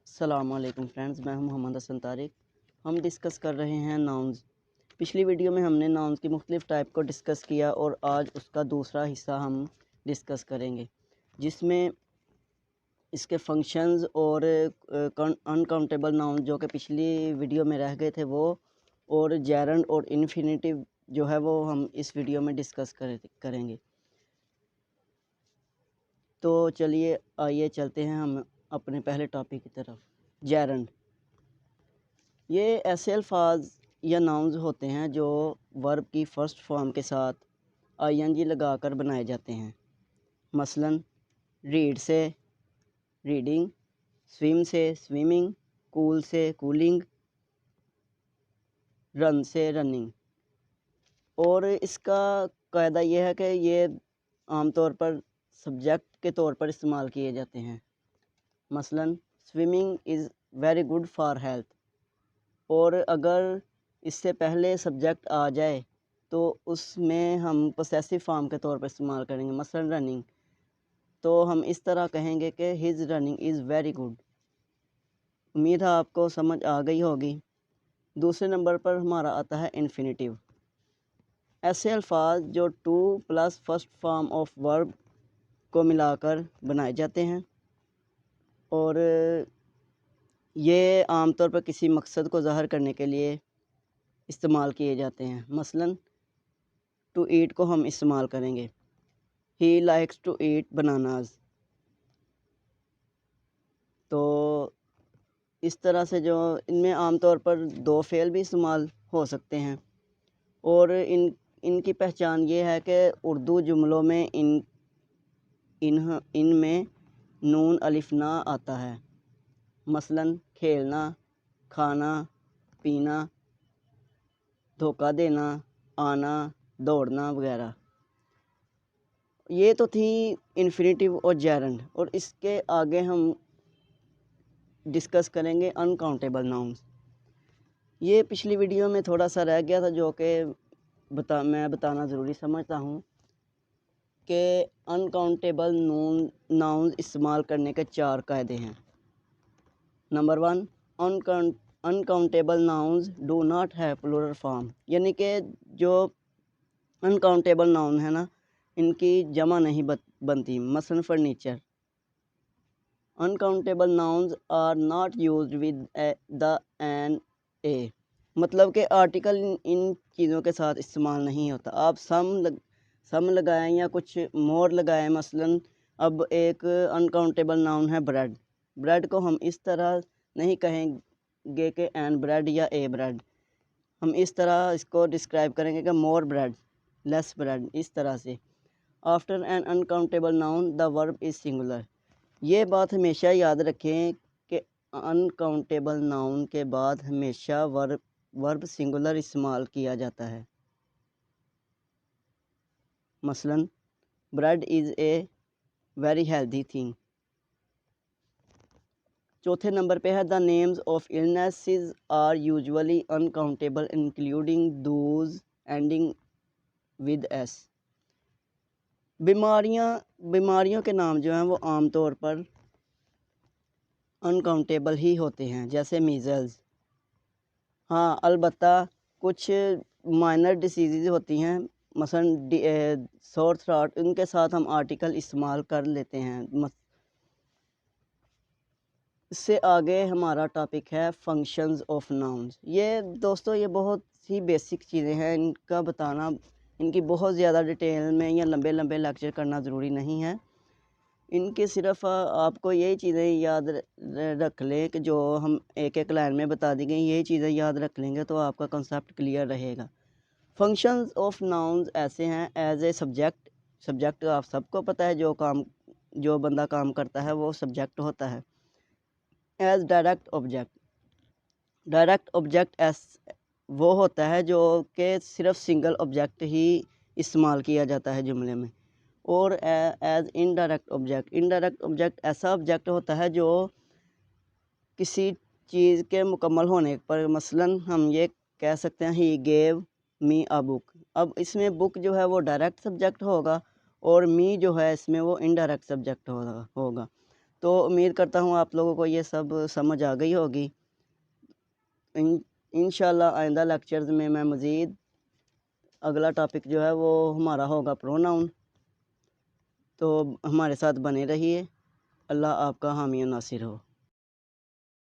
السلام علیکم فرینڈز، میں ہوں محمد حسن طارق۔ ہم ڈسکس کر رہے ہیں ناؤنز۔ پچھلی ویڈیو میں ہم نے ناؤنز کی مختلف ٹائپ کو ڈسکس کیا اور آج اس کا دوسرا حصہ ہم ڈسکس کریں گے، جس میں اس کے فنکشنز اور انکاؤنٹیبل ناؤن جو کہ پچھلی ویڈیو میں رہ گئے تھے وہ، اور جیرنڈ اور انفینیٹیو جو ہے وہ ہم اس ویڈیو میں ڈسکس کریں گے۔ تو چلیے آئیے چلتے ہیں ہم اپنے پہلے ٹاپک کی طرف۔ جیرنڈ، یہ ایسے الفاظ یا ناؤنز ہوتے ہیں جو ورب کی فرسٹ فارم کے ساتھ آئی این جی لگا کر بنائے جاتے ہیں۔ مثلاً ریڈ سے ریڈنگ، سویم سے سویمنگ، کول سے کولنگ، رن سے رننگ۔ اور اس کا قاعدہ یہ ہے کہ یہ عام طور پر سبجیکٹ کے طور پر استعمال کیے جاتے ہیں۔ مثلاً swimming is very good for health, اور اگر اس سے پہلے سبجیکٹ آ جائے تو اس میں ہم پوسیسو فارم کے طور پر استعمال کریں گے۔ مثلاً رننگ، تو ہم اس طرح کہیں گے کہ his running is very good. امید ہے آپ کو سمجھ آ گئی ہوگی۔ دوسرے نمبر پر ہمارا آتا ہے انفینیٹیو۔ ایسے الفاظ جو two plus first form of verb کو ملا کر بنائے جاتے ہیں، اور یہ عام طور پر کسی مقصد کو ظاہر کرنے کے لیے استعمال کیے جاتے ہیں۔ مثلاً ٹو ایٹ کو ہم استعمال کریں گے، he likes to eat bananas. تو اس طرح سے جو ان میں عام طور پر دو فعل بھی استعمال ہو سکتے ہیں، اور ان کی پہچان یہ ہے کہ اردو جملوں میں ان میں نون الف نہ آتا ہے۔ مثلاً کھیلنا، کھانا، پینا، دھوکہ دینا، آنا، دوڑنا وغیرہ۔ یہ تو تھی انفینیٹیو اور جیرنڈ، اور اس کے آگے ہم ڈسکس کریں گے انکاؤنٹیبل ناؤنز۔ یہ پچھلی ویڈیو میں تھوڑا سا رہ گیا تھا، جو کہ میں بتانا ضروری سمجھتا ہوں کہ انکاؤنٹیبل ناؤنز استعمال کرنے کے 4 قاعدے ہیں۔ Number 1، uncountable nouns do not have plural form, یعنی کہ جو انکاؤنٹیبل ناؤن ہے نا، ان کی جمع نہیں بنتی۔ مثلاً furniture. Uncountable nouns are not used with the an a, مطلب کہ آرٹیکل ان چیزوں کے ساتھ استعمال نہیں ہوتا۔ آپ سم لگائیں یا کچھ مور لگائیں۔ مثلاً اب ایک انکاؤنٹیبل ناؤن ہے بریڈ۔ بریڈ کو ہم اس طرح نہیں کہیں گے کہ این بریڈ یا اے بریڈ، ہم اس طرح اس کو ڈسکرائب کریں گے کہ مور بریڈ، لیس بریڈ، اس طرح سے۔ آفٹر این انکاؤنٹیبل ناؤن دا ورب از سنگولر۔ یہ بات ہمیشہ یاد رکھیں کہ انکاؤنٹیبل ناؤن کے بعد ہمیشہ ورب سنگولر استعمال کیا جاتا ہے۔ مثلاً bread is a very healthy thing. چوتھے نمبر پہ ہے the names of illnesses are usually uncountable including those ending with S. بیماریوں کے نام جو ہیں وہ عام طور پر انکاؤنٹیبل ہی ہوتے ہیں، جیسے میزلز۔ ہاں البتہ کچھ مائنر ڈیسیزز ہوتی ہیں، مثلاً سور تھراٹ، ان کے ساتھ ہم آرٹیکل استعمال کر لیتے ہیں۔ اس سے آگے ہمارا ٹاپک ہے فنکشنز آف ناؤنز۔ یہ دوستو یہ بہت ہی بیسک چیزیں ہیں، ان کا بتانا، ان کی بہت زیادہ ڈیٹیل میں یا لمبے لیکچر کرنا ضروری نہیں ہے۔ ان کے صرف آپ کو یہی چیزیں یاد رکھ لیں کہ جو ہم ایک ایک لائن میں بتا دی گئی، یہی چیزیں یاد رکھ لیں گے تو آپ کا کنسیپٹ کلیئر رہے گا۔ فنکشنز آف ناؤنز ایسے ہیں: ایز اے سبجیکٹ آپ سب کو پتہ ہے، جو بندہ کام کرتا ہے وہ سبجیکٹ ہوتا ہے۔ ایز ڈائریکٹ آبجیکٹ وہ ہوتا ہے جو کہ صرف سنگل آبجیکٹ ہی استعمال کیا جاتا ہے جملے میں۔ اور ایز انڈائریکٹ آبجیکٹ ایسا آبجیکٹ ہوتا ہے جو کسی چیز کے مکمل ہونے پر، مثلاً ہم یہ کہہ سکتے ہیں ہی گیو می اے بک۔ اب اس میں بک جو ہے وہ ڈائریکٹ سبجیکٹ ہوگا، اور می جو ہے اس میں وہ انڈائریکٹ سبجیکٹ ہوگا۔ تو امید کرتا ہوں آپ لوگوں کو یہ سب سمجھ آ گئی ہوگی۔ انشاءاللہ آئندہ لیکچرز میں مزید اگلا ٹاپک جو ہے وہ ہمارا ہوگا پروناؤن، تو ہمارے ساتھ بنے رہیے۔ اللہ آپ کا حامی و ناصر ہو۔